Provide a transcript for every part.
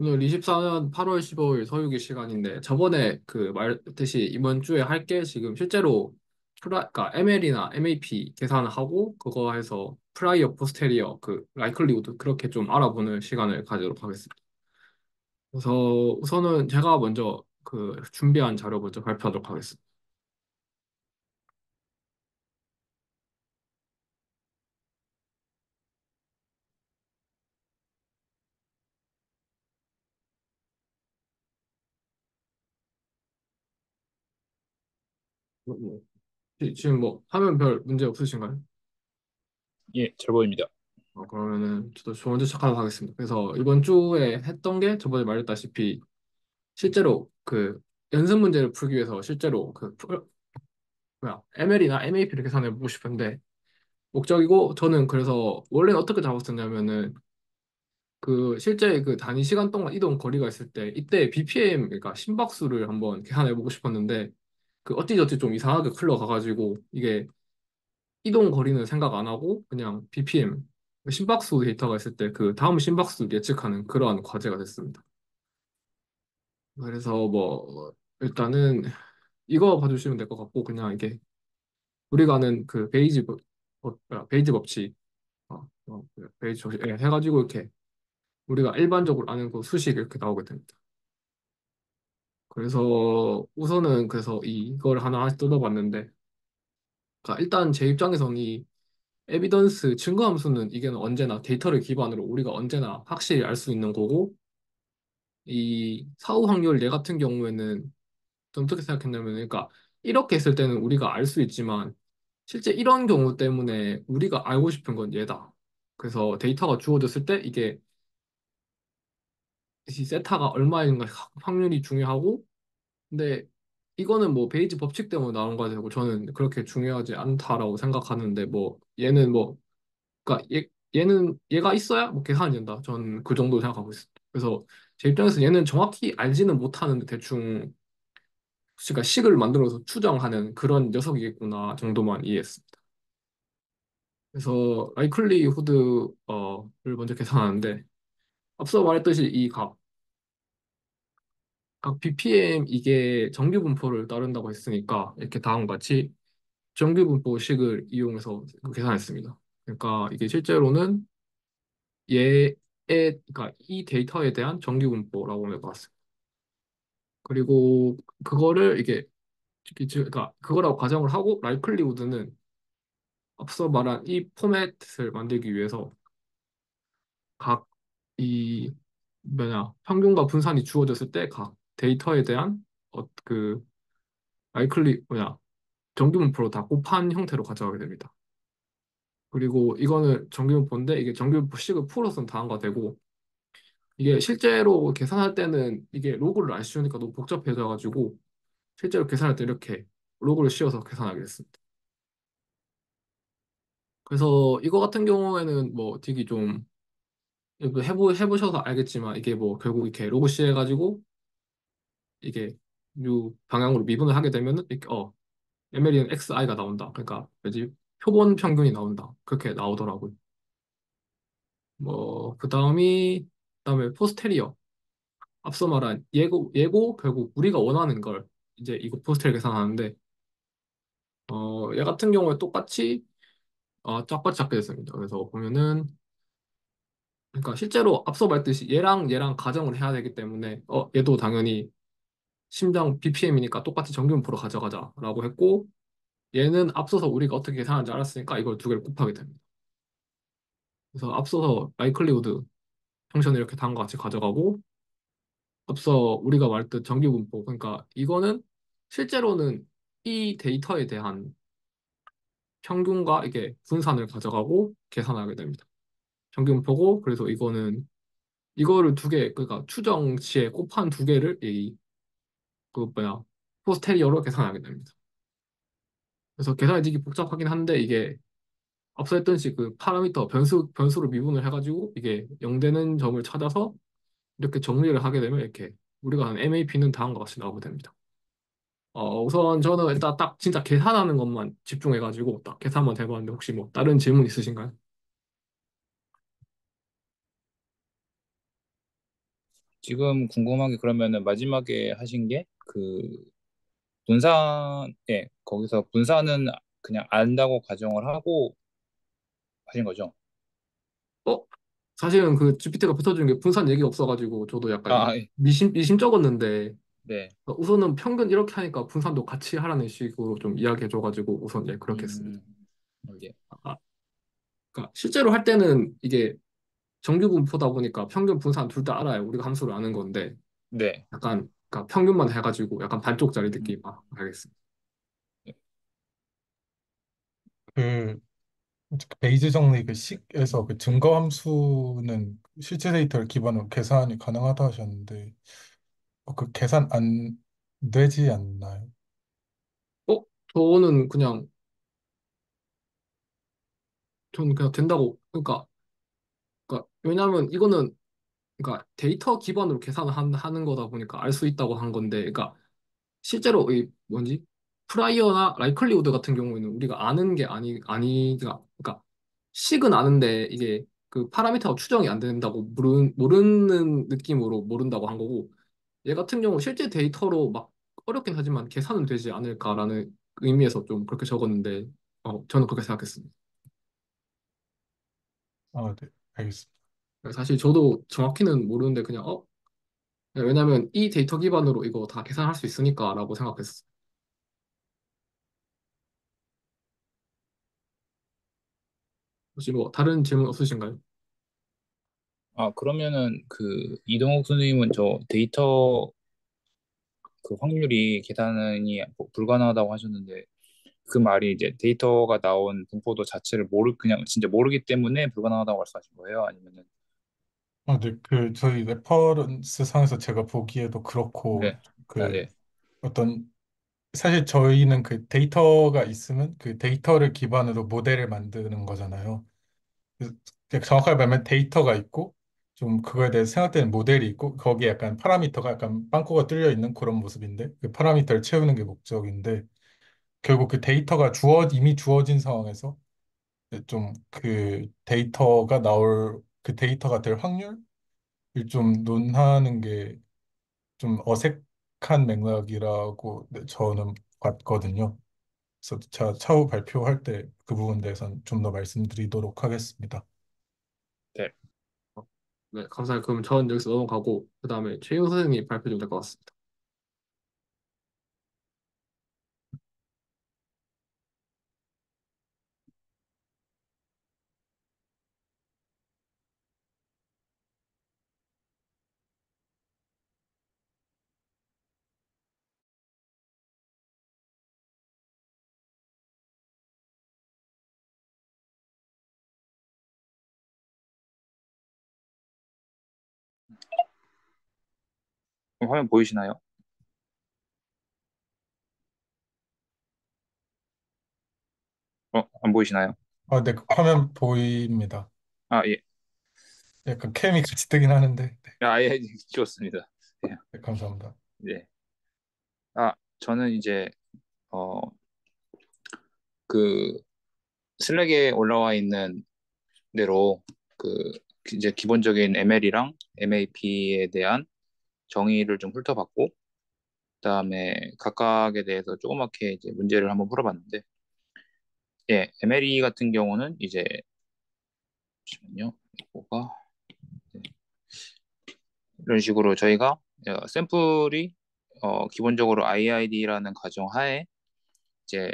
오늘 24년 8월 15일 서유기 시간인데 저번에 그 말했듯이 이번 주에 할 게 지금 실제로 그러니까 ML이나 MAP 계산을 하고 그거 해서 프라이어 포스테리어 그 라이클리후드 그렇게 좀 알아보는 시간을 가지도록 하겠습니다. 그래서 우선은 제가 먼저 그 준비한 자료 먼저 발표하도록 하겠습니다. 뭐, 지금 뭐 화면 별 문제 없으신가요? 예, 잘 보입니다. 그러면은 저도 먼저 시작하도록 하겠습니다. 그래서 이번 주에 했던 게 저번에 말했다시피 실제로 그 연습 문제를 풀기 위해서 실제로 뭐야 ML이나 MAP를 계산해 보고 싶은데 목적이고 저는 그래서 원래는 어떻게 잡았었냐면은 그 실제 그 단위 시간 동안 이동 거리가 있을 때 이때 BPM 그러니까 심박수를 한번 계산해 보고 싶었는데 그 어찌저찌 좀 이상하게 흘러가가지고 이게 이동 거리는 생각 안 하고 그냥 BPM 심박수 데이터가 있을 때 그 다음 심박수 예측하는 그러한 과제가 됐습니다. 그래서 뭐 일단은 이거 봐주시면 될 것 같고 그냥 이게 우리가 아는 그 베이지 법칙 베이지 법칙 해가지고 이렇게 우리가 일반적으로 아는 그 수식 이렇게 나오게 됩니다. 그래서 우선은 그래서 이걸 하나씩 뜯어봤는데 그러니까 일단 제 입장에서는 이 에비던스 증거 함수는 이게 언제나 데이터를 기반으로 우리가 언제나 확실히 알 수 있는 거고 이 사후 확률 얘 같은 경우에는 좀 어떻게 생각했냐면 그러니까 이렇게 했을 때는 우리가 알 수 있지만 실제 이런 경우 때문에 우리가 알고 싶은 건 얘다. 그래서 데이터가 주어졌을 때 이게 이 세타가 얼마인가 확률이 중요하고 근데 이거는 뭐 베이지 법칙 때문에 나온 거고 저는 그렇게 중요하지 않다라고 생각하는데 뭐 얘는 뭐 그러니까 얘는 얘가 있어야 뭐 계산이 된다. 저는 그 정도 생각하고 있어요. 그래서 제 입장에서 얘는 정확히 알지는 못하는데 대충 그러니까 식을 만들어서 추정하는 그런 녀석이겠구나 정도만 이해했습니다. 그래서 라이클리후드 를 먼저 계산하는데 앞서 말했듯이 각 BPM 이게 정규 분포를 따른다고 했으니까 이렇게 다음과 같이 정규 분포식을 이용해서 계산했습니다. 그러니까 이게 실제로는 그러니까 이 데이터에 대한 정규 분포라고 해봤어요. 그리고 그거를 그러니까 그거라고 가정을 하고 라이클리후드는 앞서 말한 이 포맷을 만들기 위해서 각 이 평균과 분산이 주어졌을 때 각 데이터에 대한 그 정규분포로 다 곱한 형태로 가져가게 됩니다. 그리고 이거는 정규분포인데 이게 정규분포식을 풀어서는 다음과 되고 이게 실제로 계산할 때는 이게 로그를 안 씌우니까 너무 복잡해져가지고 실제로 계산할 때 이렇게 로그를 씌워서 계산하게 됐습니다. 그래서 이거 같은 경우에는 뭐 되게 좀 이거 해보셔서 알겠지만 이게 뭐 결국 이렇게 로그 C 해가지고 이게 유 방향으로 미분을 하게 되면은 이렇게 ML이는 XI가 나온다. 그러니까 뭐지 표본 평균이 나온다. 그렇게 나오더라고요. 뭐 그다음에 포스테리어. 앞서 말한 예고 결국 우리가 원하는 걸 이제 이거 포스테리어 계산하는데 얘 같은 경우에 똑같이 짝같이 잡게 됐습니다. 그래서 보면은 그러니까 실제로 앞서 말했듯이 얘랑 가정을 해야 되기 때문에 얘도 당연히 심장 BPM이니까 똑같이 정규분포로 가져가자라고 했고 얘는 앞서서 우리가 어떻게 계산하는지 알았으니까 이걸 두 개를 곱하게 됩니다. 그래서 앞서서 라이클리후드 형식을 이렇게 다음과 같이 가져가고 앞서 우리가 말했던 정규분포 그러니까 이거는 실제로는 이 데이터에 대한 평균과 이게 분산을 가져가고 계산하게 됩니다. 정규분포고 그래서 이거를 두 개 그러니까 추정치에 곱한 두 개를 포스테리어로 계산하게 됩니다. 그래서 계산이 되게 복잡하긴 한데 이게 앞서 했듯이 그 파라미터 변수로 미분을 해가지고 이게 0 되는 점을 찾아서 이렇게 정리를 하게 되면 이렇게 우리가 하는 MAP는 다음과 같이 나오게 됩니다. 우선 저는 일단 딱 진짜 계산하는 것만 집중해가지고 딱 계산만 해봤는데 혹시 뭐 다른 질문 있으신가요? 지금 궁금한 게 그러면은 마지막에 하신 게 그 분산, 예, 거기서 분산은 그냥 안다고 가정을 하고 하신 거죠? 어? 사실은 그 GPT가 뱉어준 게 분산 얘기가 없어가지고 저도 약간 예. 미심 적었는데 네. 우선은 평균 이렇게 하니까 분산도 같이 하라는 식으로 좀 이야기해줘가지고 우선 예 그렇게 했습니다. 음, 예. 아, 그러니까 실제로 할 때는 이게 정규 분포다 보니까 평균 분산 둘 다 알아요. 우리가 함수를 아는 건데 네. 약간 그러니까 평균만 해가지고 약간 반쪽짜리 음, 느낌 알겠습니다. 예. 그 베이즈 정리 그 식에서 그 증거 함수는 실제 데이터를 기반으로 계산이 가능하다 하셨는데 그 계산 안 되지 않나요? 어? 저는 그냥 저는 그냥 된다고 그러니까 왜냐하면 이거는 그러니까 데이터 기반으로 계산을 하는 거다 보니까 알 수 있다고 한 건데, 그러니까 실제로 이 뭐지 프라이어나 라이클리우드 같은 경우에는 우리가 아는 게 그러니까 식은 아는데 이게 그 파라미터가 추정이 안 된다고 모르는 느낌으로 모른다고 한 거고 얘 같은 경우 실제 데이터로 막 어렵긴 하지만 계산은 되지 않을까라는 의미에서 좀 그렇게 적었는데 저는 그렇게 생각했습니다. 아, 네, 알겠습니다. 사실 저도 정확히는 모르는데 그냥 왜냐면 이 데이터 기반으로 이거 다 계산할 수 있으니까라고 생각했어. 혹시 뭐 다른 질문 없으신가요? 그러면은 그 이동욱 선생님은 저 데이터 그 확률이 계산이 불가능하다고 하셨는데 그 말이 이제 데이터가 나온 분포도 자체를 그냥 진짜 모르기 때문에 불가능하다고 말씀하신 거예요? 아니면은 아, 네, 그 저희 레퍼런스 상에서 제가 보기에도 그렇고 네. 그 네. 어떤 사실 저희는 그 데이터가 있으면 그 데이터를 기반으로 모델을 만드는 거잖아요. 그래서 정확하게 말하면 데이터가 있고 좀 그거에 대해서 생각되는 모델이 있고 거기에 약간 파라미터가 약간 빵꾸가 뚫려 있는 그런 모습인데 그 파라미터를 채우는 게 목적인데 결국 그 데이터가 이미 주어진 상황에서 좀 그 데이터가 나올 그 데이터가 될 확률을 좀 논하는 게 좀 어색한 맥락이라고 네, 저는 봤거든요. 그래서 제가 차후 발표할 때 그 부분에 대해서는 좀 더 말씀드리도록 하겠습니다. 네. 네, 감사해요. 그럼 전 여기서 넘어가고 그 다음에 최윤 선생님 발표 좀 될 것 같습니다. 화면 보이시나요? 안 보이시나요? 아, 네, 그 화면 보입니다. 예. 약간 캠이 같이 뜨긴 하는데, 네, 예, 지웠습니다. 네. 네, 감사합니다. 네. 저는 이제 어, 그 슬랙에 올라와 있는 대로 그 이제 기본적인 ML이랑 MAP에 대한 정의를 좀 훑어봤고, 그다음에 각각에 대해서 조그맣게 이제 문제를 한번 풀어봤는데, 예, MLE 같은 경우는 이제 잠시만요, 이거가 네, 이런 식으로 저희가 샘플이 기본적으로 IID라는 가정 하에 이제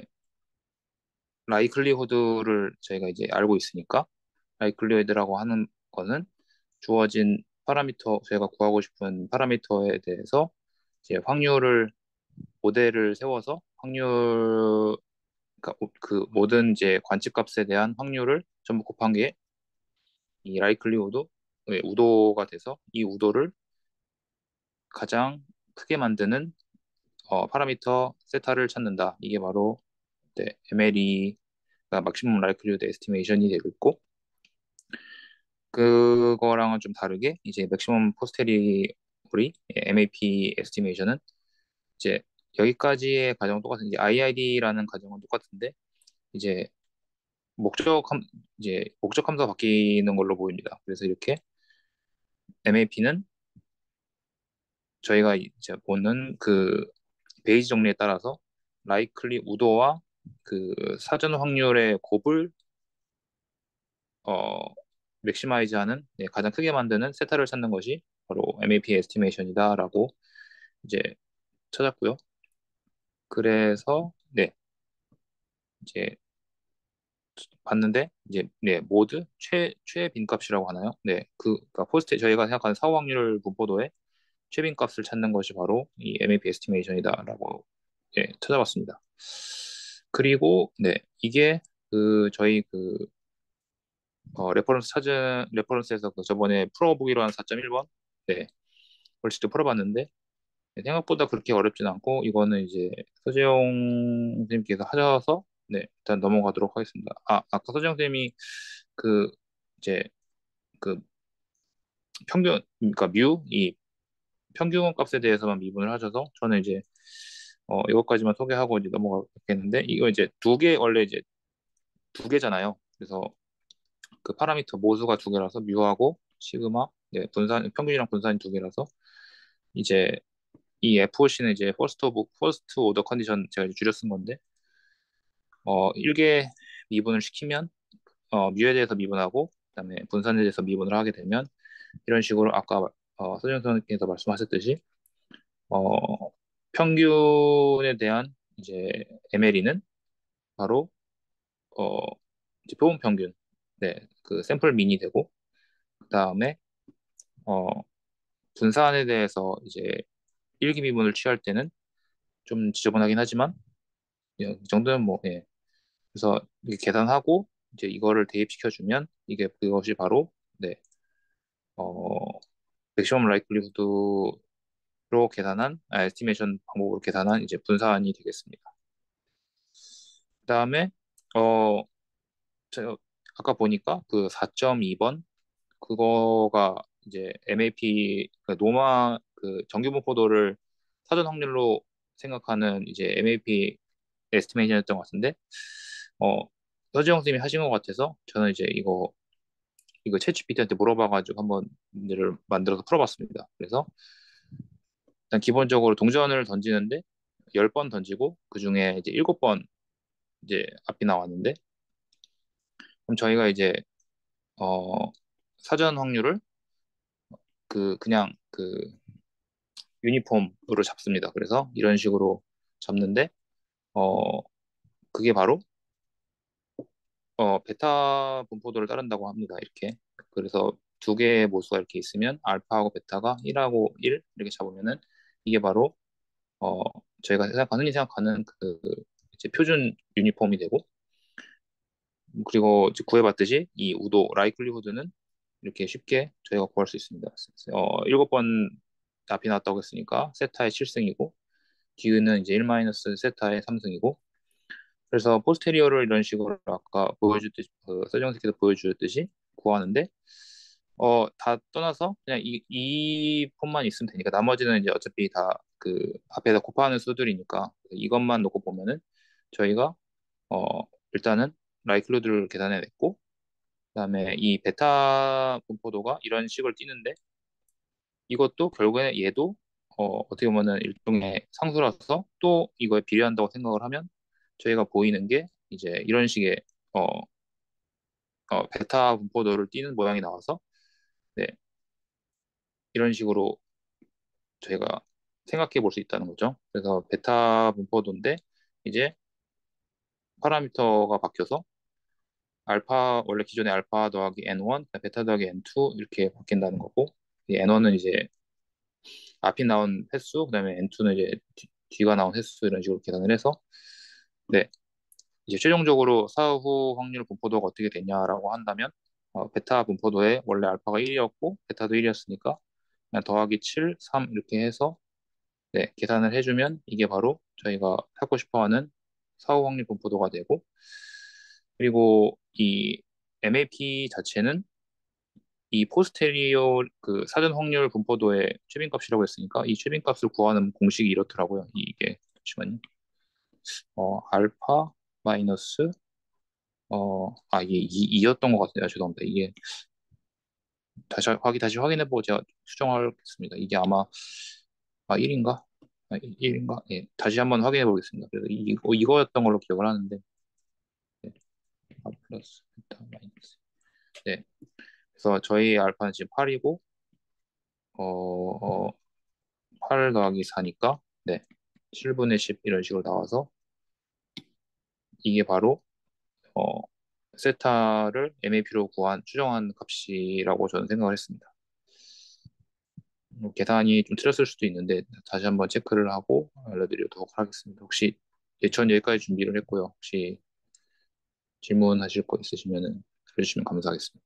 라이클리후드를 저희가 이제 알고 있으니까 라이클리후드라고 하는 거는 주어진 파라미터 저희가 구하고 싶은 파라미터에 대해서 이제 확률을 모델을 세워서 확률 그러니까 그 모든 이제 관측값에 대한 확률을 전부 곱한 게 이 라이클리후드 우도가 돼서 이 우도를 가장 크게 만드는 파라미터 세타를 찾는다. 이게 바로 네, MLE가 막시멈 라이클리후드 에스티메이션이 되고 있고 그거랑은 좀 다르게 이제 맥시멈 포스테리오리 MAP 에스티메이션은 이제 여기까지의 과정은 똑같은 이제 IID라는 과정은 똑같은데 이제 목적 함 이제 목적 함수가 바뀌는 걸로 보입니다. 그래서 이렇게 MAP는 저희가 이제 보는 그 베이지 정리에 따라서 라이클리 우도와 그 사전 확률의 곱을 어, 맥시마이즈하는 네, 가장 크게 만드는 세타를 찾는 것이 바로 MAP 에스티메이션이다라고 이제 찾았고요. 그래서 네, 이제 봤는데 이제 네, 모드 최빈값이라고 하나요? 네, 그러니까 포스트 저희가 생각하는 사후 확률 분포도의 최빈값을 찾는 것이 바로 이 MAP 에스티메이션이다라고 예, 찾아봤습니다. 그리고 네, 이게 그 저희 그 레퍼런스 찾은 레퍼런스에서 그 저번에 풀어보기로 한 4.1번 네, 그걸 직접 풀어봤는데 네, 생각보다 그렇게 어렵진 않고 이거는 이제 서재용 선생님께서 하셔서 네, 일단 넘어가도록 하겠습니다. 아까 서재용 선생님이 그 이제 그 평균 그러니까 이 평균 값에 대해서만 미분을 하셔서 저는 이제 이것까지만 소개하고 이제 넘어가겠는데 이거 이제 두 개 원래 이제 두 개잖아요. 그래서 그 파라미터 모수가 두 개라서 뮤하고 시그마 네, 분산 평균이랑 분산이 두 개라서 이제 이 FOC는 이제 퍼스트 오더 컨디션 제가 이제 줄여 쓴 건데 1개 미분을 시키면 뮤에 대해서 미분하고 그다음에 분산에 대해서 미분을 하게 되면 이런 식으로 아까 서정 선생님께서 말씀하셨듯이 어, 평균에 대한 이제 MLE는 바로 어, 이제 표본 평균 네, 그 샘플 민이 되고 그다음에 어, 분산에 대해서 이제 일기미분을 취할 때는 좀 지저분하긴 하지만 예, 이 정도는 뭐 예. 그래서 이게 계산하고 이제 이거를 대입시켜 주면 이게 그것이 바로 네. 어 맥시멈 라이클리후드로 계산한 에스티메이션 방법으로 계산한 이제 분산이 되겠습니다. 그다음에 어 제가 아까 보니까 그 4.2번 그거가 이제 MAP 그 노마 그 정규 분포도를 사전 확률로 생각하는 이제 MAP 에스티메이션이었던 것 같은데 어 서지영 선생님이 하신 것 같아서 저는 이제 이거 챗GPT한테 물어봐가지고 한번 문제를 만들어서 풀어봤습니다. 그래서 일단 기본적으로 동전을 던지는데 10번 던지고 그중에 이제 7번 이제 앞이 나왔는데 그럼 저희가 이제 어 사전 확률을 그냥 그 유니폼으로 잡습니다. 그래서 이런 식으로 잡는데 어 그게 바로 베타 분포도를 따른다고 합니다. 이렇게. 그래서 두 개의 모수가 이렇게 있으면 알파하고 베타가 1하고 1 이렇게 잡으면은 이게 바로 어, 저희가 흔히 생각하는 그 이제 표준 유니폼이 되고 그리고 이제 구해봤듯이 이 우도 라이클리후드는 이렇게 쉽게 저희가 구할 수 있습니다. 7번 답이 나왔다고 했으니까 세타의 7승이고 기은은 이제 1 마이너스 세타의 3승이고 그래서 포스테리어를 이런 식으로 아까 보여줬듯이 서정식에서 보여주셨듯이 구하는데 다 떠나서 그냥 이 폼만 있으면 되니까 나머지는 이제 어차피 다 그 앞에다 곱하는 수들이니까 이것만 놓고 보면은 저희가 어 일단은 라이클로드를 계산해냈고 그다음에 이 베타 분포도가 이런 식을 띠는데 이것도 결국에 얘도 어떻게 보면은 일종의 상수라서 또 이거에 비례한다고 생각을 하면 저희가 보이는 게 이제 이런 식의 어, 베타 분포도를 띠는 모양이 나와서 네, 이런 식으로 저희가 생각해 볼 수 있다는 거죠. 그래서 베타 분포도인데 이제 파라미터가 바뀌어서 알파 원래 기존의 알파 더하기 n1, 베타 더하기 n2 이렇게 바뀐다는 거고 이 n1은 이제 앞이 나온 횟수, 그다음에 n2는 이제 뒤가 나온 횟수 이런 식으로 계산을 해서 네, 이제 최종적으로 사후 확률 분포도가 어떻게 되냐라고 한다면 베타 분포도에 원래 알파가 1이었고 베타도 1이었으니까 그냥 더하기 7, 3 이렇게 해서 네, 계산을 해주면 이게 바로 저희가 찾고 싶어하는 사후 확률 분포도가 되고 그리고 이 MAP 자체는 이 포스테리어 그 사전 확률 분포도의 최빈값이라고 했으니까 이 최빈값을 구하는 공식이 이렇더라고요. 이게 잠시만요. 알파 마이너스 이게 2였던 것 같아요. 죄송합니다. 이게 다시 확인해보고 제가 수정하겠습니다. 이게 아마 아, 1인가? 아, 1인가? 예, 다시 한번 확인해 보겠습니다. 그래서 이거였던 걸로 기억을 하는데, 네, 아, 플러스, 베타, 마이너스. 네, 그래서 저희 알파는 지금 8이고, 어, 8 더하기 4니까, 네, 7분의 10 이런 식으로 나와서, 이게 바로, 어, 세타를 MAP로 추정한 값이라고 저는 생각을 했습니다. 계산이 좀 틀렸을 수도 있는데 다시 한번 체크를 하고 알려드리도록 하겠습니다. 혹시 전 여기까지 준비를 했고요. 혹시 질문하실 거 있으시면 해주시면 감사하겠습니다.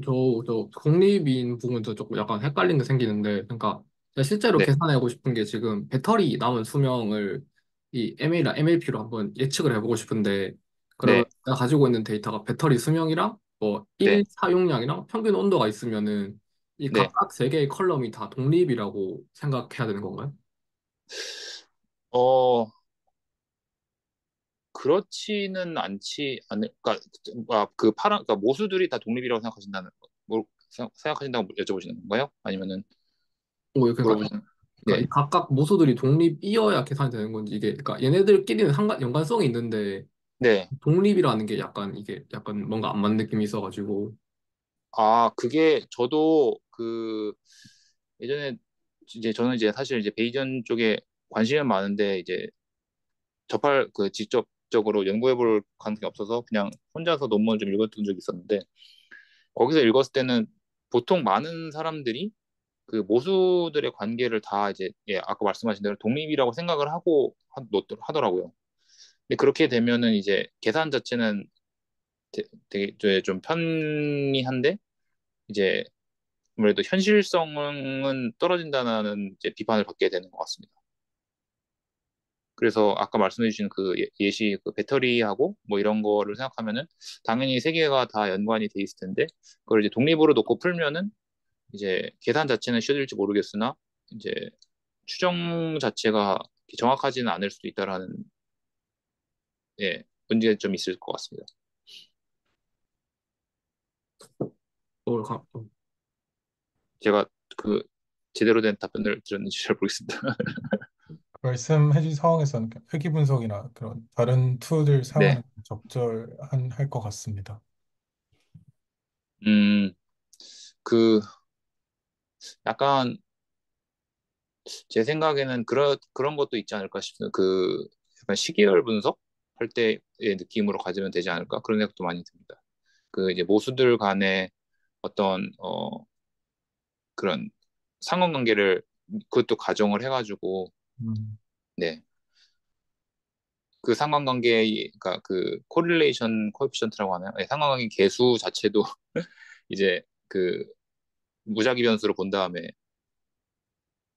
저 공립인 부분도 조금 약간 헷갈린 게 생기는데, 그러니까 제가 실제로 네, 계산해보고 싶은 게 지금 배터리 남은 수명을 이 MA랑 MLP로 한번 예측을 해보고 싶은데, 그러면 네, 내가 가지고 있는 데이터가 배터리 수명이랑 뭐 네, 일 사용량이랑 평균 온도가 있으면은 이 네. 각각 세 개의 컬럼이 다 독립이라고 생각해야 되는 건가요? 어, 그렇지는 않을까. 그 그러니까 모수들이 다 독립이라고 생각하신다는 거, 생각하신다고 여쭤보시는 건가요? 아니면은 그러니까 물어보시는? 그러니까 이 네, 각각 모수들이 독립이어야 계산이 되는 건지 이게 그러니까 얘네들끼리는 연관성이 있는데 네. 독립이라는 게 약간 이게 약간 뭔가 안 맞는 느낌이 있어가지고 아, 그게 저도 그 예전에 이제 저는 이제 사실 이제 베이전 쪽에 관심은 많은데 이제 직접적으로 연구해 볼 가능성이 없어서 그냥 혼자서 논문을 좀 읽었던 적이 있었는데 거기서 읽었을 때는 보통 많은 사람들이 그 모수들의 관계를 다 이제 아까 말씀하신 대로 독립이라고 생각을 하고 하더라고요. 근데 그렇게 되면은 이제 계산 자체는 되게 좀 편리한데 이제 아무래도 현실성은 떨어진다는 이제 비판을 받게 되는 것 같습니다. 그래서 아까 말씀해주신 그 예시 그 배터리하고 뭐 이런 거를 생각하면은 당연히 세 개가 다 연관이 돼 있을 텐데 그걸 이제 독립으로 놓고 풀면은 이제 계산 자체는 쉬워질지 모르겠으나 이제 추정 자체가 정확하지는 않을 수도 있다라는 문제점이 있을 것 같습니다. 그걸 가, 제가 그 제대로 된 답변을 드렸는지 잘 모르겠습니다. 말씀해주신 상황에서는 회귀 분석이나 그런 다른 툴을 네, 사용하는 게 적절한 할 것 같습니다. 음, 그 약간 제 생각에는 그런 것도 있지 않을까 싶어요. 그 약간 시계열 분석 할 때의 느낌으로 가지면 되지 않을까 그런 생각도 많이 듭니다. 그 이제 모수들 간의 어떤 그런 상관관계를 그것도 가정을 해가지고 음, 네. 그 상관관계 그러니까 그 코릴레이션 코에피션트라고 하나요? 네, 상관관계 계수 자체도 이제 그 무작위 변수로 본 다음에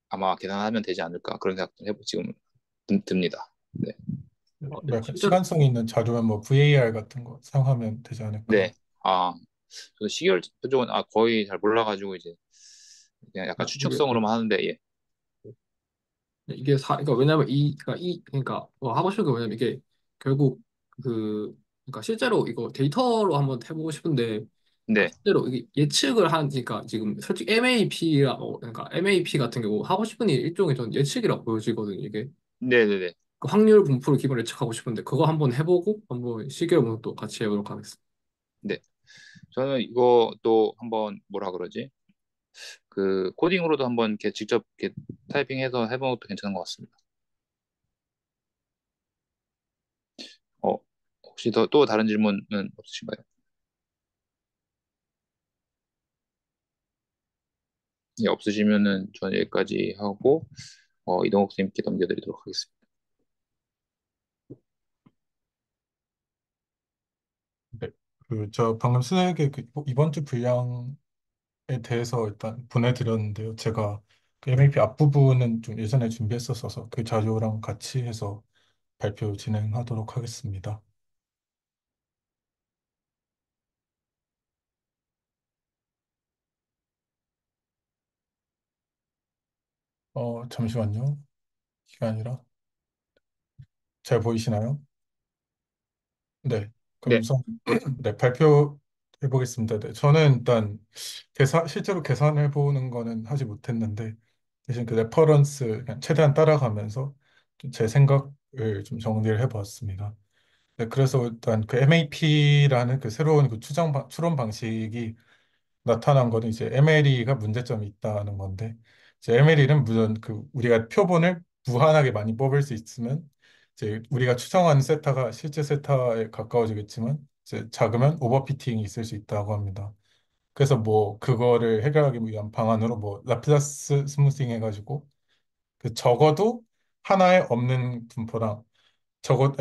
아마 계산하면 되지 않을까 그런 생각도 지금 듭니다. 네. 네, 뭐 약간 실제로 시간성 있는 자료면 뭐 VAR 같은 거 사용하면 되지 않을까. 네. 아, 저도 시계열 쪽은 거의 잘 몰라가지고 이제 그냥 약간 이게 추측성으로만 하는데 예. 그러니까 왜냐면 그러니까 뭐 하고 싶은 게 뭐냐면 이게 결국 그러니까 실제로 이거 데이터로 한번 해보고 싶은데 그러니까 네. 실제로 이게 예측을 하니까 지금 솔직히 MAP라 그러니까 MAP 같은 경우 하고 싶은 일 일종의 전 예측이라고 보여지거든요 이게 네네네. 그 확률 분포를 기반으로 예측하고 싶은데 그거 한번 해보고 한번 시계를 한번 또 같이 해보도록 하겠습니다. 네. 저는 이것도 한번 뭐라 그러지? 그 코딩으로도 한번 이렇게 직접 이렇게 타이핑해서 해보는 것도 괜찮은 것 같습니다. 어, 혹시 또 다른 질문은 없으신가요? 예, 없으시면은 저는 여기까지 하고 이동욱 선생님께 넘겨드리도록 하겠습니다. 네. 저 방금 스낵의 이번 주 분량에 대해서 일단 보내드렸는데요. 제가 그 MAP 앞부분은 좀 예전에 준비했었어서 그 자료랑 같이 해서 발표 진행하도록 하겠습니다. 잠시만요. 이게 아니라 잘 보이시나요? 네. 그럼 네, 우선 네, 발표해 보겠습니다. 네, 저는 일단 실제로 계산해 보는 거는 하지 못했는데 대신 그 레퍼런스 그냥 최대한 따라가면서 좀제 생각을 좀 정리를 해보았습니다. 네, 그래서 일단 그 MAP라는 그 새로운 그 추론 방식이 나타난 거는 이제 MLE가 문제점이 있다는 건데, 이제 MLE는 물론 그 우리가 표본을 무한하게 많이 뽑을 수 있으면 이제 우리가 추정하는 세타가 실제 세타에 가까워지겠지만 이제 작으면 오버피팅이 있을 수 있다고 합니다. 그래서 뭐 그거를 해결하기 위한 방안으로 뭐 라플라스 스무싱 해가지고 그 적어도 하나에 없는 분포랑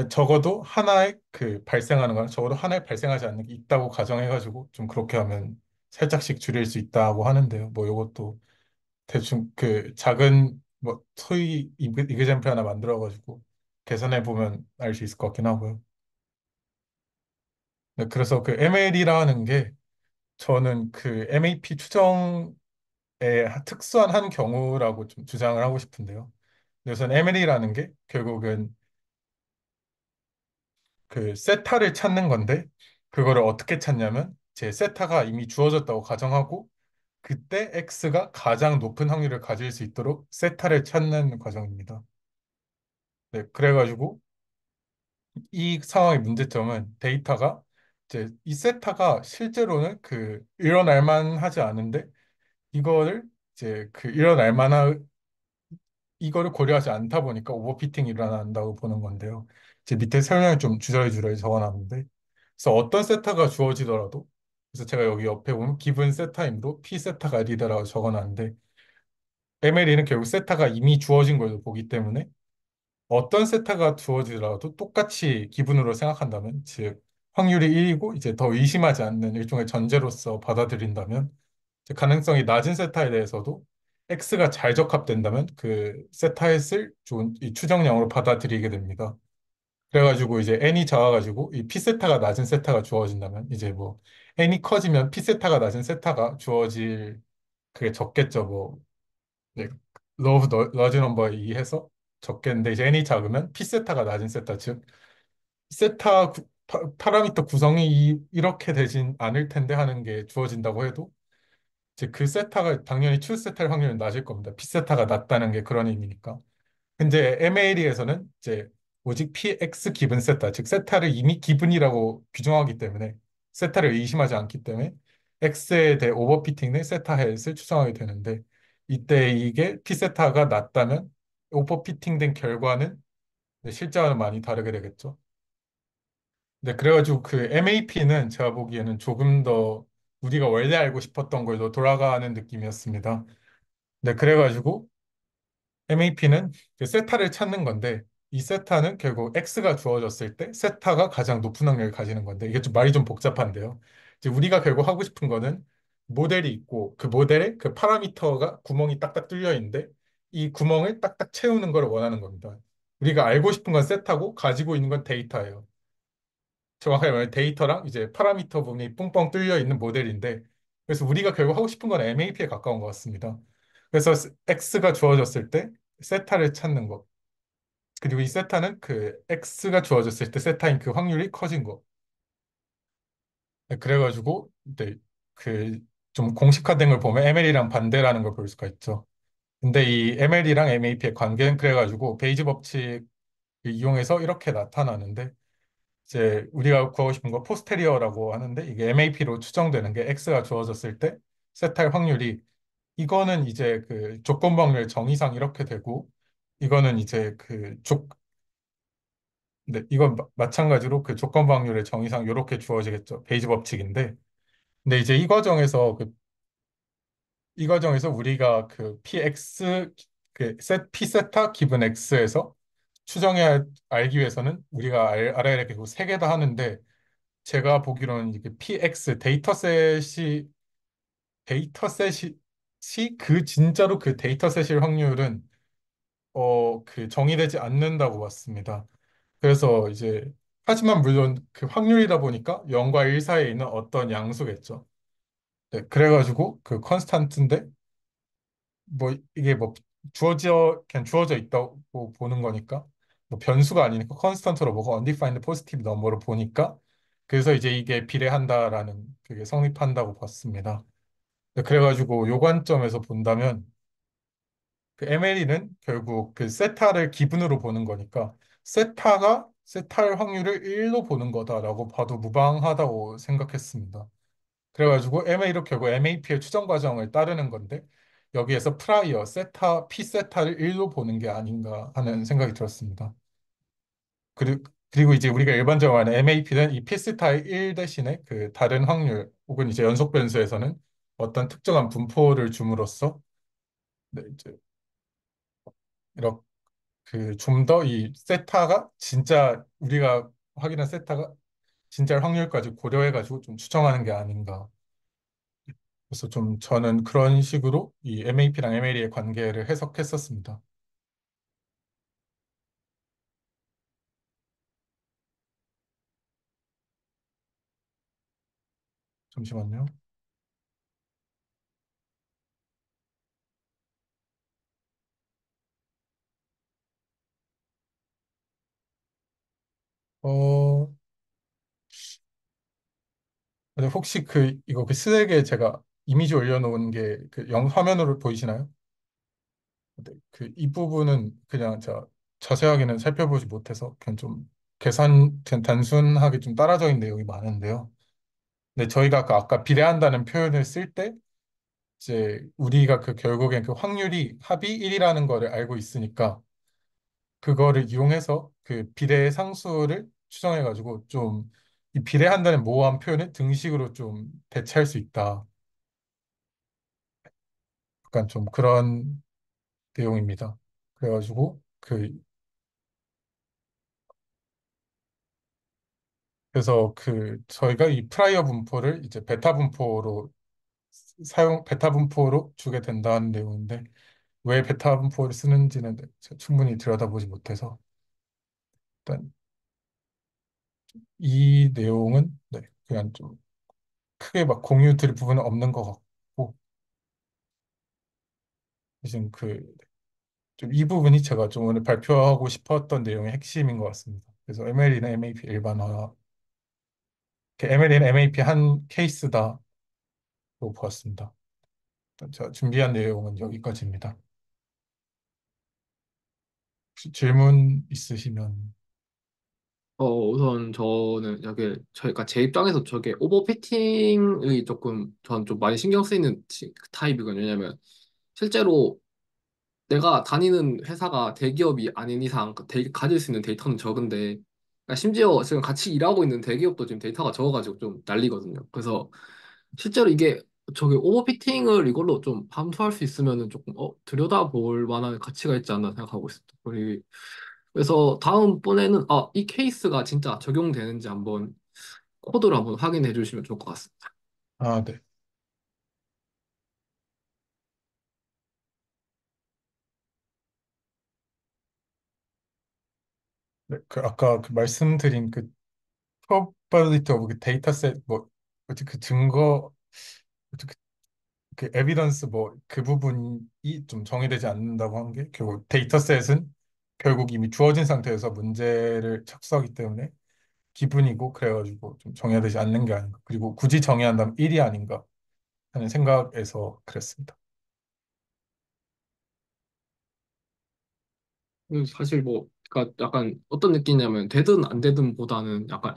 적어도 하나에 그 발생하는 거는 적어도 하나에 발생하지 않는 게 있다고 가정해가지고 좀 그렇게 하면 살짝씩 줄일 수 있다고 하는데요. 뭐 요것도 대충 그 작은 뭐 소위 이그젠플 하나 만들어가지고 계산해 보면 알 수 있을 것 같긴 하고요. 네, 그래서 그 ML이라는 게 저는 그 MAP 추정의 특수한 한 경우라고 좀 주장을 하고 싶은데요. 우선 ML이라는 게 결국은 그 세타를 찾는 건데 그거를 어떻게 찾냐면 제 세타가 이미 주어졌다고 가정하고 그때 x가 가장 높은 확률을 가질 수 있도록 세타를 찾는 과정입니다. 네, 그래가지고 이 상황의 문제점은 데이터가 이제 이 세타가 실제로는 그 일어날 만하지 않은데 이거를 이제 그 일어날 만한 이거를 고려하지 않다 보니까 오버피팅이 일어난다고 보는 건데요. 제 밑에 설명을 좀 주저리주저리 적어놨는데, 그래서 어떤 세타가 주어지더라도, 그래서 제가 여기 옆에 보면 기분 세타임으로 P 세타가 리더라고 적어놨는데, MLE는 결국 세타가 이미 주어진 걸로 보기 때문에 어떤 세타가 주어지더라도 똑같이 기분으로 생각한다면, 즉 확률이 1이고 이제 더 의심하지 않는 일종의 전제로서 받아들인다면 이제 가능성이 낮은 세타에 대해서도 x가 잘 적합된다면 그 세타에 쓸 좋은 이 추정량으로 받아들이게 됩니다. 그래가지고 이제 n이 작아가지고 이 p 세타가 낮은 세타가 주어진다면 이제 뭐 n이 커지면 p 세타가 낮은 세타가 주어질 그게 적겠죠. 뭐 네, 러브 러지 넘버에 의해서 적겠는데 이제 n이 작으면 p 세타가 낮은 세타 즉 세타 파라미터 구성이 이렇게 되진 않을 텐데 하는 게 주어진다고 해도 이제 그 세타가 당연히 true 세타일 확률은 낮을 겁니다. p 세타가 낮다는 게 그런 의미니까. 근데 MAL에서는 이제 오직 PX 기분 세타, 즉 세타를 이미 기분이라고 규정하기 때문에 세타를 의심하지 않기 때문에 X에 대해 오버피팅 내 세타 햇을 추정하게 되는데 이때 이게 P 세타가 낮다면 오버피팅된 결과는 실제와는 많이 다르게 되겠죠. 네, 그래가지고 그 MAP는 제가 보기에는 조금 더 우리가 원래 알고 싶었던 걸로 돌아가는 느낌이었습니다. 네, 그래가지고 MAP는 그 세타를 찾는 건데 이 세타는 결국 X가 주어졌을 때 세타가 가장 높은 확률을 가지는 건데 이게 좀 말이 좀 복잡한데요. 이제 우리가 결국 하고 싶은 거는 모델이 있고 그 모델에 그 파라미터가 구멍이 딱딱 뚫려 있는데 이 구멍을 딱딱 채우는 걸 원하는 겁니다. 우리가 알고 싶은 건 세타고 가지고 있는 건 데이터예요. 정확하게 말하면 데이터랑 이제 파라미터 부분이 뻥뻥 뚫려 있는 모델인데 그래서 우리가 결국 하고 싶은 건 MAP에 가까운 것 같습니다. 그래서 X가 주어졌을 때 세타를 찾는 거. 그리고 이 세타는 그 X가 주어졌을 때 세타인 그 확률이 커진 거. 네, 그래가지고 네, 그 좀 공식화된 걸 보면 ML이랑 반대라는 걸 볼 수가 있죠. 근데 이 ML이랑 MAP의 관계는 그래가지고 베이지 법칙을 이용해서 이렇게 나타나는데 이제 우리가 구하고 싶은 거 포스테리어라고 하는데 이게 MAP로 추정되는 게 X가 주어졌을 때 세타의 확률이 이거는 이제 그 조건 확률 정의상 이렇게 되고 이거는 이제 네, 이건 마찬가지로 그 조건 확률의 정의상 이렇게 주어지겠죠. 베이지 법칙인데 근데 이제 이 과정에서 우리가 그 px p 세타 기분 x에서 추정해 알기 위해서는 우리가 알아야 할 게 세 개 다 하는데 제가 보기로는 이게 px 데이터셋이 그 진짜로 그 데이터셋일 확률은 그 정의되지 않는다고 봤습니다. 그래서 이제 하지만 물론 그 확률이다 보니까 0과 1 사이에 있는 어떤 양수겠죠. 네, 그래가지고 그 컨스탄트인데 뭐 이게 뭐 그냥 주어져 있다고 보는 거니까 뭐 변수가 아니니까 컨스탄트로 보고 undefined positive number로 보니까 그래서 이제 이게 비례한다라는 그게 성립한다고 봤습니다. 네, 그래가지고 요 관점에서 본다면 그 MLE는 결국 그 세타를 기분으로 보는 거니까 세타가 세타의 확률을 1로 보는 거다라고 봐도 무방하다고 생각했습니다. 그래가지고 MA로 결국 MAP의 추정 과정을 따르는 건데 여기에서 프라이어 세타 P 세타를 1로 보는 게 아닌가 하는 생각이 들었습니다. 그리고 이제 우리가 일반적으로 하는 MAP는 이 P 세타의 1 대신에 그 다른 확률 혹은 이제 연속 변수에서는 어떤 특정한 분포를 줌으로써 네, 이제 이렇게 그 좀 더 이 세타가 진짜 우리가 확인한 세타가 진짜 확률까지 고려해가지고 좀 추정하는 게 아닌가. 그래서 좀 저는 그런 식으로 이 MAP랑 MLE의 관계를 해석했었습니다. 잠시만요. 어, 근데 혹시 그 이거 그 슬랙에 제가 이미지 올려놓은 게 그 영 화면으로 보이시나요? 네, 그 이 부분은 그냥 제가 자세하게는 살펴보지 못해서 그냥 좀 그냥 단순하게 좀 따라져 있는 내용이 많은데요. 근데 저희가 그 아까 비례한다는 표현을 쓸 때 이제 우리가 그 결국엔 그 확률이 합이 1이라는 거를 알고 있으니까 그거를 이용해서 그 비례의 상수를 추정해가지고 좀 이 비례한다는 모호한 표현을 등식으로 좀 대체할 수 있다. 약간 좀 그런 내용입니다. 그래가지고 그래서 그 저희가 이 프라이어 분포를 이제 베타 분포로 주게 된다는 내용인데 왜 베타 분포를 쓰는지는 제가 충분히 들여다보지 못해서 일단 이 내용은 네, 그냥 좀 크게 막 공유 드릴 부분은 없는 것 같고 대신 그 좀 이 부분이 제가 좀 오늘 발표하고 싶었던 내용의 핵심인 것 같습니다. 그래서 MLE는 MAP 일반화, MLE는 MAP 한 케이스다고 보았습니다. 일단 제가 준비한 내용은 여기까지입니다. 혹시 질문 있으시면 우선 저는 저게 저희가 제 입장에서 저게 오버피팅이 조금 전 좀 많이 신경 쓰이는 타입이거든요. 왜냐면 실제로 내가 다니는 회사가 대기업이 아닌 이상 가질 수 있는 데이터는 적은데 그러니까 심지어 지금 같이 일하고 있는 대기업도 지금 데이터가 적어가지고 좀 난리거든요. 그래서 실제로 이게 저게 오버피팅을 이걸로 좀 감소할 수 있으면은 조금 들여다볼 만한 가치가 있지 않나 생각하고 있습니다. 그래서 다음번에는 이 케이스가 진짜 적용되는지 한번 코드로 한번 확인해 주시면 좋을 것 같습니다. 아, 네. 네, 그 아까 그 말씀드린 그 probability of 그 데이터셋 뭐 어떻게 그 증거 어떻게 그 에비던스 뭐 그 부분이 좀 정의되지 않는다고 한 게 결국 데이터셋은 결국 이미 주어진 상태에서 문제를 착수하기 때문에 기분이고 그래가지고 좀 정해야 되지 않는 게 아닌가. 그리고 굳이 정의한다면 1이 아닌가 하는 생각에서 그랬습니다. 사실 뭐, 그러니까 약간 어떤 느낌이냐면 되든 안 되든 보다는 약간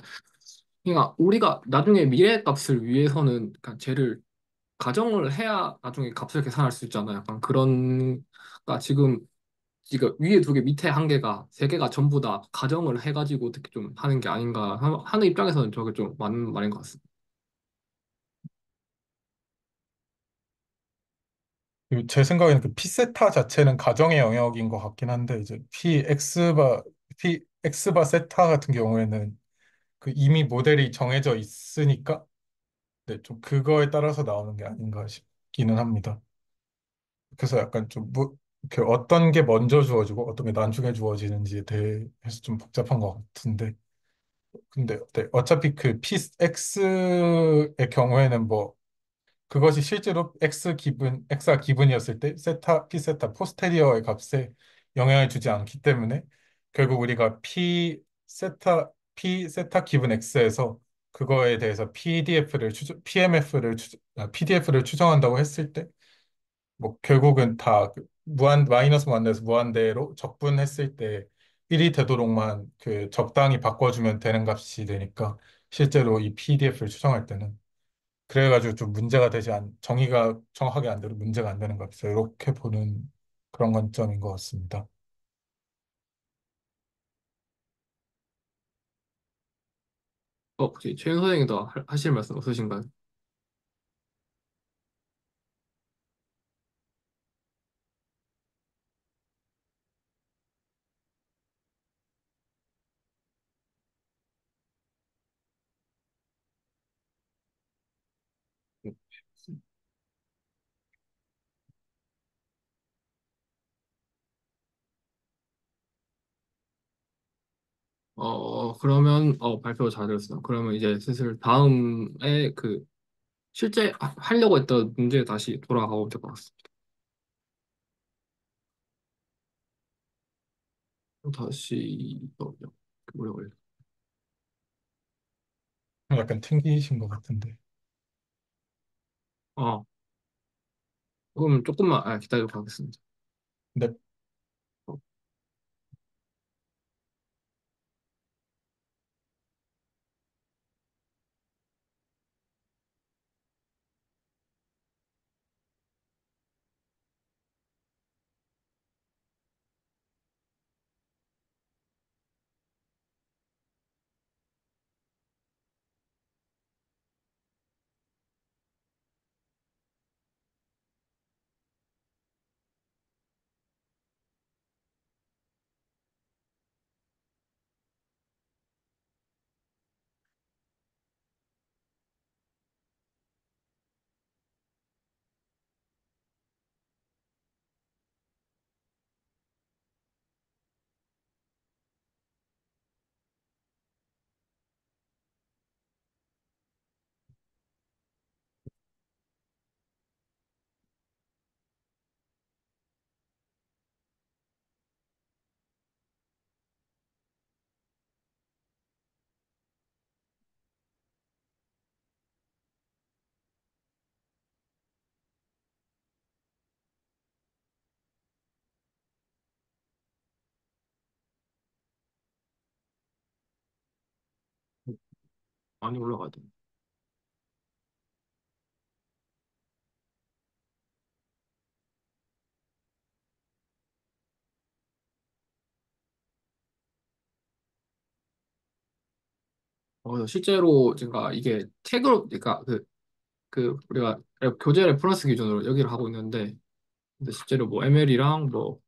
그러니까 우리가 나중에 미래 값을 위해서는 그러니까 쟤를 가정을 해야 나중에 값을 계산할 수 있잖아요. 약간 그런 그러니까 지금 위에 두 개 밑에 한 개가 세 개가 전부 다 가정을 해가지고 어떻게 좀 하는 게 아닌가 하는 입장에서는 저게 좀 맞는 말인 것 같습니다. 그리고 제 생각에는 그 P세타 자체는 가정의 영역인 것 같긴 한데 이제 PX바 세타 같은 경우에는 그 이미 모델이 정해져 있으니까 네, 좀 그거에 따라서 나오는 게 아닌가 싶기는 합니다. 그래서 약간 그 어떤 게 먼저 주어지고 어떤 게 나중에 주어지는지에 대해서 좀 복잡한 것 같은데 근데 네, 어차피 그 PX의 경우에는 뭐 그것이 실제로 X가 기분이었을 때 P세타 포스테리어의 값에 영향을 주지 않기 때문에 결국 우리가 P세타 기분 X에서 그거에 대해서 PMF를 PDF를 추정한다고 했을 때 뭐 결국은 다그 무한 마이너스 무한대에서 무한대로 적분했을 때 1이 되도록만 그 적당히 바꿔주면 되는 값이 되니까 실제로 이 PDF를 추정할 때는 그래가지고 좀 문제가 되지 않 정의가 정확하게 안 되고 문제가 안 되는 값이죠. 이렇게 보는 그런 관점인 것 같습니다. 혹시 최윤 선생님도 하실 말씀 없으신가요? 그러면, 발표 잘 들었어요. 그러면 이제 슬슬 다음에 그, 실제 하려고 했던 문제에 다시 돌아가고 될 것 같습니다. 다시, 오래 걸려. 약간 튕기신 것 같은데. 아, 그럼 조금만, 기다려 가겠습니다. 근데 많이 올라가야 돼. 실제로 제가 이게 책으로, 그러니까 우리가 교재 레퍼런스 기준으로 여기를 하고 있는데, 근데 실제로 뭐 ML이랑 뭐,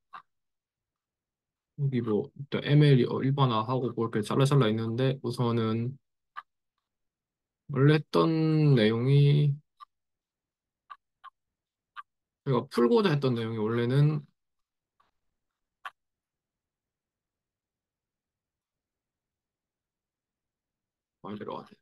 여기 뭐, 또 ML이 일반화하고 뭐 이렇게 잘라 있는데, 우선은 원래 했던 내용이, 제가 풀고자 했던 내용이 원래는 많이 들어가야 돼.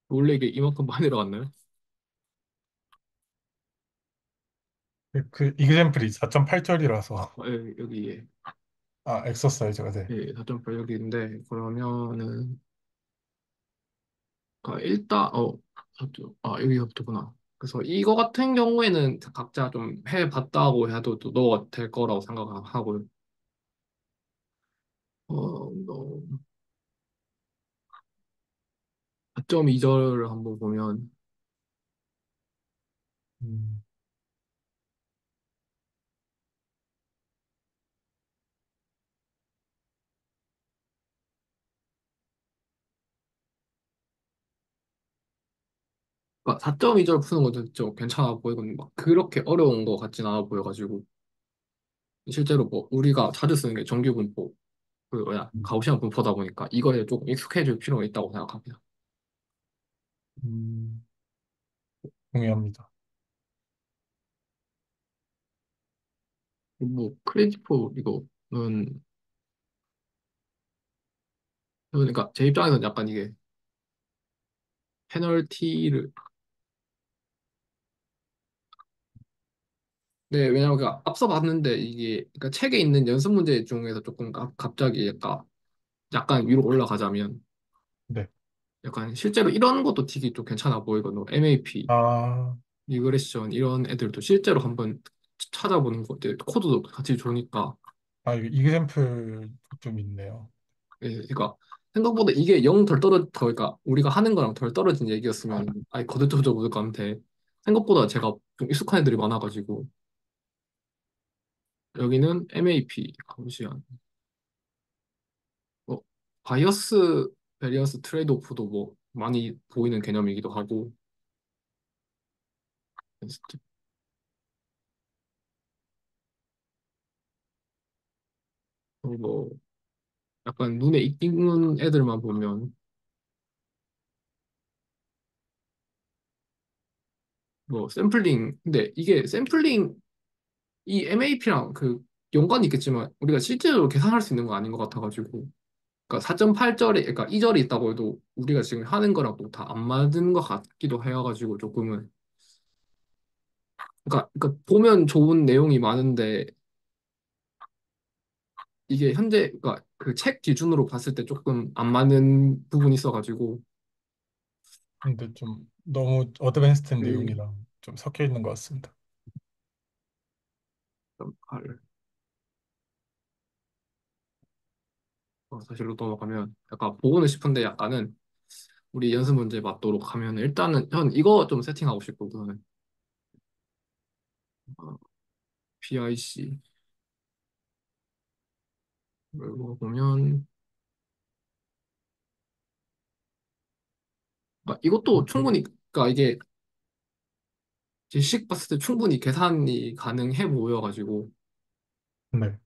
원래 이게 이만큼 많이 들어갔나요? 그 이그젬플이 4.8절이라서 여기에. 아 엑서사이즈가 돼. 예, 4.8 여기인데, 그러면은, 일단, 여기부터구나. 그래서 이거 같은 경우에는 각자 좀 해봤다고 해도 또 넣어도 될 거라고 생각하고요. 뭐, 4.2절을 한번 보면, 음, 그러니까 4.2절 푸는 것도 좀 괜찮아 보이거든요. 막 그렇게 어려운 거 같진 않아 보여가지고, 실제로 뭐, 우리가 자주 쓰는 게 정규분포, 음, 가우시안 분포다 보니까 이거에 조금 익숙해질 필요가 있다고 생각합니다. 음, 동의합니다. 뭐, 크레디트 이거 그러니까 제 입장에서는 약간 이게 페널티를 네, 왜냐면 그 앞서 봤는데 이게 그러니까 책에 있는 연습 문제 중에서 조금 갑자기 약간 위로 올라가자면 네. 약간 실제로 이런 것도 되게 좀 괜찮아 보이거든요. MAP, 아, 리그레션 이런 애들도 실제로 한번 찾아보는 거, 이제 코드도 같이 좋으니까 아, 이거 이그샘플 좀 있네요. 예, 그러니까 생각보다 이게 영 덜 그러니까 우리가 하는 거랑 덜 떨어진 얘기였으면 아예 거들떠져 보을 것 같은데 생각보다 제가 좀 익숙한 애들이 많아가지고 여기는 MAP 가보시면 뭐 바이어스 베리언스 트레이드오프도 뭐 많이 보이는 개념이기도 하고 뭐 약간 눈에 익는 애들만 보면 뭐 샘플링 근데 이게 샘플링 이 MAP랑 그 연관이 있겠지만 우리가 실제로 계산할 수 있는 거 아닌 것 같아가지고 그러니까 4.8절에 그러니까 2절이 있다고 해도 우리가 지금 하는 거랑 또 다 안 맞는 것 같기도 해가지고 조금은 그러니까 보면 좋은 내용이 많은데 이게 현재 그러니까 그 책 기준으로 봤을 때 조금 안 맞는 부분이 있어가지고 근데 좀 너무 어드밴스드 음, 내용이랑 좀 섞여 있는 것 같습니다. 좀 사실로 넘어가면 약간 보고는 싶은데 약간은 우리 연습 문제 맞도록 하면 일단은 현 이거 좀 세팅하고 싶고 그거는 PIC 이거 보면 이것도 충분히 그러니까 이게 지식 봤을 때 충분히 계산이 가능해 보여가지고 네.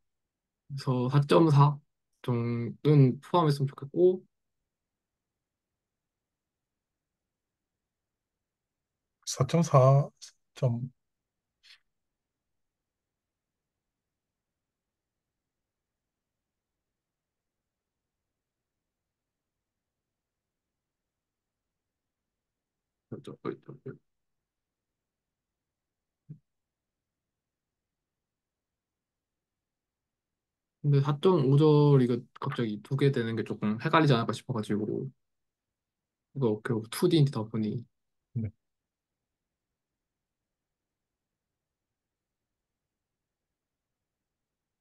그래서 4.4 정도는 포함했으면 좋겠고 4.4 점, 근데 4.5절 이거 갑자기 두 개 되는 게 조금 헷갈리지 않을까 싶어가지고 이거 결국 2D이다 보니 네.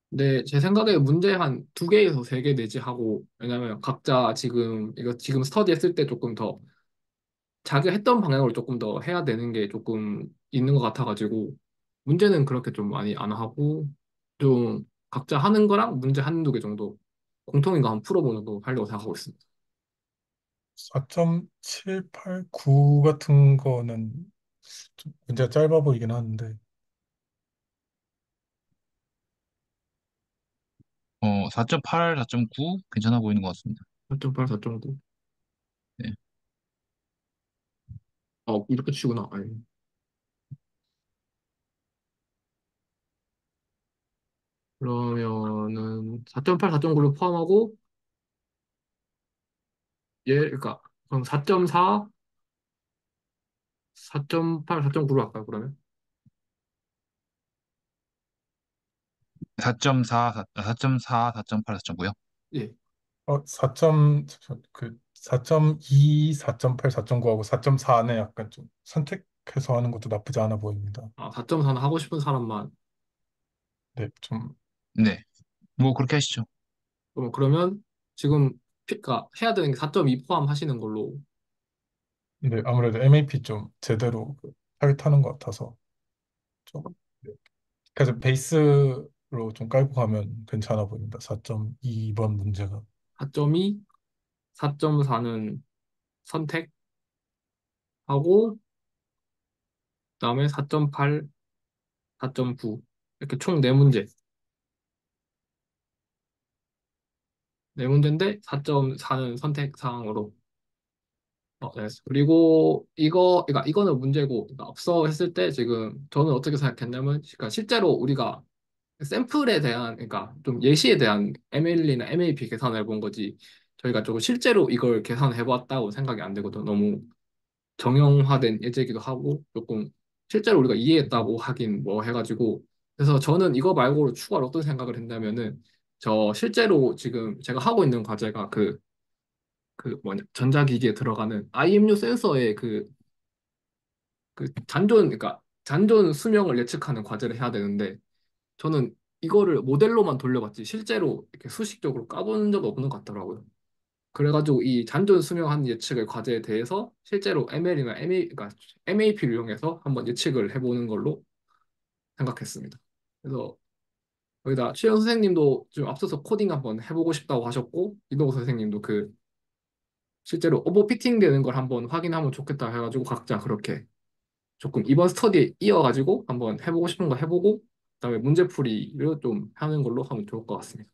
근데 제 생각에 문제 한 두 개에서 세 개 내지 하고 왜냐면 각자 지금 이거 지금 스터디 했을 때 조금 더 자기가 했던 방향으로 조금 더 해야 되는 게 조금 있는 것 같아가지고 문제는 그렇게 좀 많이 안 하고 좀 각자 하는 거랑 문제 한두 개 정도 공통인 거 한번 풀어보는 거 하려고 생각하고 있습니다. 4.789 같은 거는 좀 문제가 짧아 보이긴 하는데, 4.8, 4.9 괜찮아 보이는 것 같습니다. 4.8, 4.9. 네. 이렇게 치구나. 아니. 그러면은 4.8, 4.9를 포함하고 그러니까 그럼 4.4, 4.8, 4.9로 할까요, 그러면? 4.4, 4.4, 4.8, 4.9요? 예. 4점, 그, 4.2, 4.8, 4.9하고 4.4는 약간 좀 선택해서 하는 것도 나쁘지 않아 보입니다. 4.4는 하고 싶은 사람만. 네, 좀, 네. 뭐 그렇게 하시죠. 그러면 지금 그러니까 해야 되는 게 4.2 포함하시는 걸로 네, 아무래도 MAP 좀 제대로 타깃하는 것 같아서 좀, 네. 그래서 베이스로 좀 깔고 가면 괜찮아 보입니다. 4.2번 문제가. 4.2, 4.4는 선택하고 그다음에 4.8, 4.9 이렇게 총 네 문제인데 4.4는 선택 사항으로 네. 그리고 그러니까 이거는 문제고 그러니까 앞서 했을 때 지금 저는 어떻게 생각했냐면 그러니까 실제로 우리가 샘플에 대한, 그러니까 좀 예시에 대한 ML이나 MAP 계산을 해본 거지, 저희가 조금 실제로 이걸 계산해 봤다고 생각이 안 되거든. 너무 정형화된 예제기도 하고, 조금 실제로 우리가 이해했다고 하긴 뭐 해가지고. 그래서 저는 이거 말고 추가로 어떤 생각을 했냐면은, 저 실제로 지금 제가 하고 있는 과제가 그 뭐냐, 전자기기에 들어가는 IMU 센서의 그 잔존, 그러니까 잔존 수명을 예측하는 과제를 해야 되는데, 저는 이거를 모델로만 돌려봤지 실제로 이렇게 수식적으로 까본 적 없는 것 같더라고요. 그래가지고 이 잔존 수명한 예측의 과제에 대해서 실제로 ML이나 그러니까 MAP를 이용해서 한번 예측을 해보는 걸로 생각했습니다. 그래서 여기다 최영 선생님도 좀 앞서서 코딩 한번 해보고 싶다고 하셨고, 이동호 선생님도 그 실제로 오버피팅 되는 걸 한번 확인하면 좋겠다 해가지고 각자 그렇게 조금 이번 스터디에 이어가지고 한번 해보고 싶은 거 해보고, 그다음에 문제풀이를 좀 하는 걸로 하면 좋을 것 같습니다.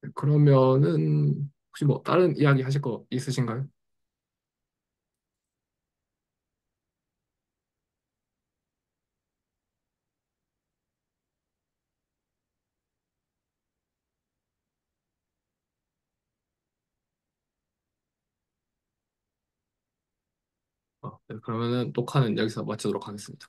네, 그러면은 혹시 뭐 다른 이야기 하실 거 있으신가요? 네, 그러면은 녹화는 여기서 마치도록 하겠습니다.